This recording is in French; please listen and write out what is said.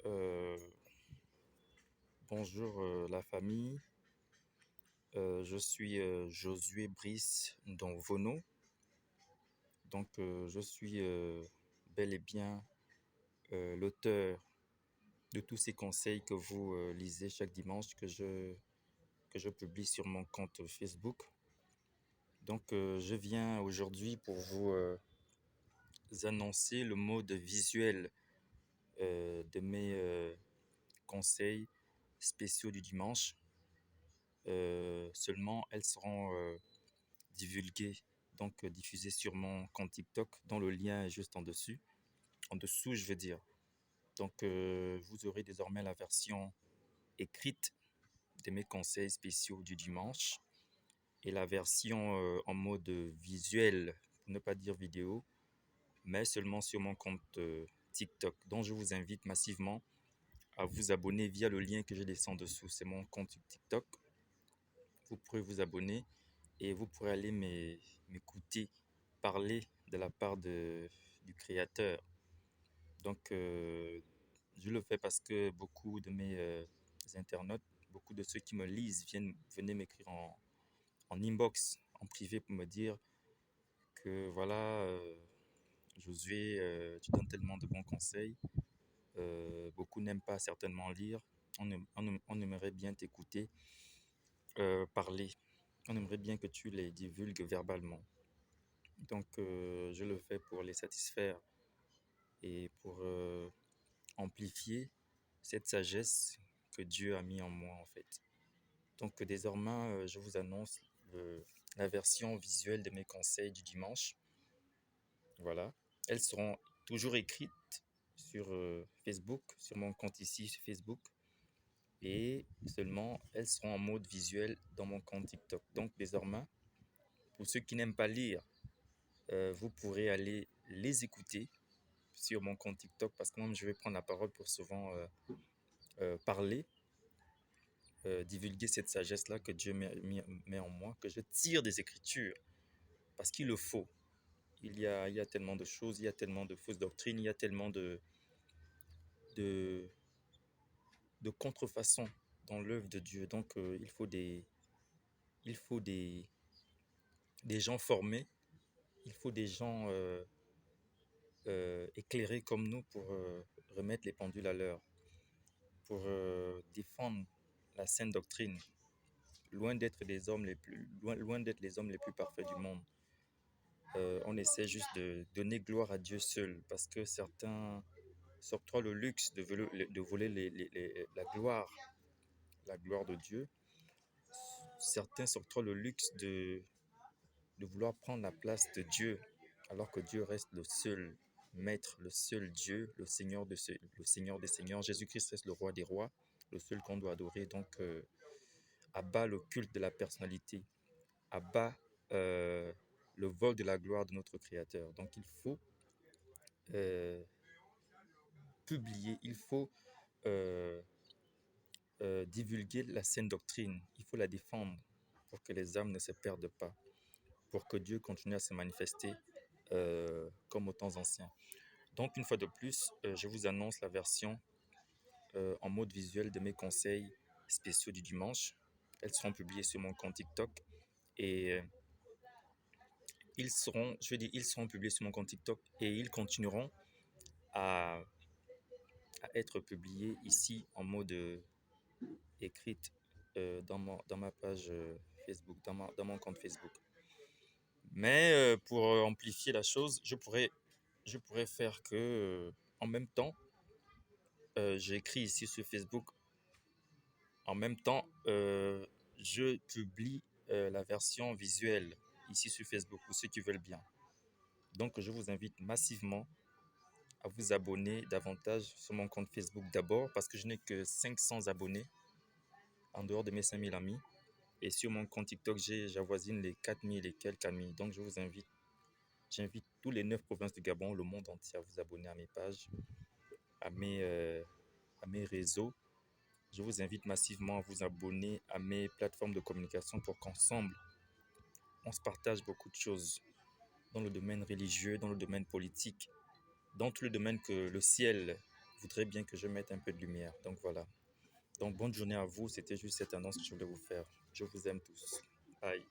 Euh, Bonjour la famille. Je suis Josué Brice Donvono. Je suis bel et bien l'auteur de tous ces conseils que vous lisez chaque dimanche que je publie sur mon compte Facebook. Je viens aujourd'hui pour vous annoncer le mode visuel de mes conseils spéciaux du dimanche. Seulement, elles seront divulguées, diffusées sur mon compte TikTok, dont le lien est juste en dessous, je veux dire. Vous aurez désormais la version écrite de mes conseils spéciaux du dimanche et la version en mode visuel, pour ne pas dire vidéo, mais seulement sur mon compte TikTok, dont je vous invite massivement à vous abonner via le lien que je laisse en dessous. C'est mon compte TikTok. Vous pourrez vous abonner et vous pourrez aller m'écouter parler de la part du créateur. Donc, euh, je le fais parce que beaucoup de mes internautes, beaucoup de ceux qui me lisent venaient m'écrire en inbox, en privé pour me dire que voilà, Josué, tu donnes tellement de bons conseils. Beaucoup n'aiment pas certainement lire. On aimerait bien t'écouter parler. On aimerait bien que tu les divulgues verbalement. Je le fais pour les satisfaire et pour amplifier cette sagesse que Dieu a mis en moi, en fait. Désormais, je vous annonce la version visuelle de mes conseils du dimanche. Voilà. Elles seront toujours écrites sur Facebook, sur mon compte ici sur Facebook. Et seulement, elles seront en mode visuel dans mon compte TikTok. Donc, désormais, pour ceux qui n'aiment pas lire, vous pourrez aller les écouter sur mon compte TikTok parce que moi, je vais prendre la parole pour souvent parler, divulguer cette sagesse-là que Dieu met en moi, que je tire des Écritures parce qu'il le faut. Il y a tellement de choses, il y a tellement de fausses doctrines, il y a tellement de, de contrefaçons dans l'œuvre de Dieu. Il faut des gens formés, il faut des gens éclairés comme nous pour remettre les pendules à l'heure, pour défendre la sainte doctrine, loin d'être les hommes les plus parfaits du monde. On essaie juste de donner gloire à Dieu seul parce que certains s'octroient le luxe de voler la gloire de Dieu. Certains s'octroient le luxe de vouloir prendre la place de Dieu alors que Dieu reste le seul maître, le seul Dieu, le Seigneur des Seigneurs. Jésus-Christ reste le roi des rois, le seul qu'on doit adorer. Abat le culte de la personnalité, abat le vol de la gloire de notre Créateur. Donc, il faut euh, publier, il faut euh, divulguer la saine doctrine, il faut la défendre pour que les âmes ne se perdent pas, pour que Dieu continue à se manifester comme aux temps anciens. Donc, une fois de plus, je vous annonce la version en mode visuel de mes conseils spéciaux du dimanche. Elles seront publiées sur mon compte TikTok et ils seront publiés sur mon compte TikTok et ils continueront à, à être publiés ici en mode écrite dans ma page Facebook, dans mon compte Facebook. Mais pour amplifier la chose, je pourrais faire que en même temps, j'écris ici sur Facebook, en même temps, je publie la version visuelle ici sur Facebook pour ceux qui veulent bien. Donc, je vous invite massivement à vous abonner davantage sur mon compte Facebook d'abord parce que je n'ai que 500 abonnés en dehors de mes 5000 amis. Et sur mon compte TikTok, j'avoisine les 4000 et quelques amis. Donc, j'invite tous les 9 provinces du Gabon, le monde entier à vous abonner à mes pages, à à mes réseaux. Je vous invite massivement à vous abonner à mes plateformes de communication pour qu'ensemble, on se partage beaucoup de choses dans le domaine religieux, dans le domaine politique, dans tous les domaines que le ciel voudrait bien que je mette un peu de lumière. Donc voilà. Donc bonne journée à vous. C'était juste cette annonce que je voulais vous faire. Je vous aime tous. Bye.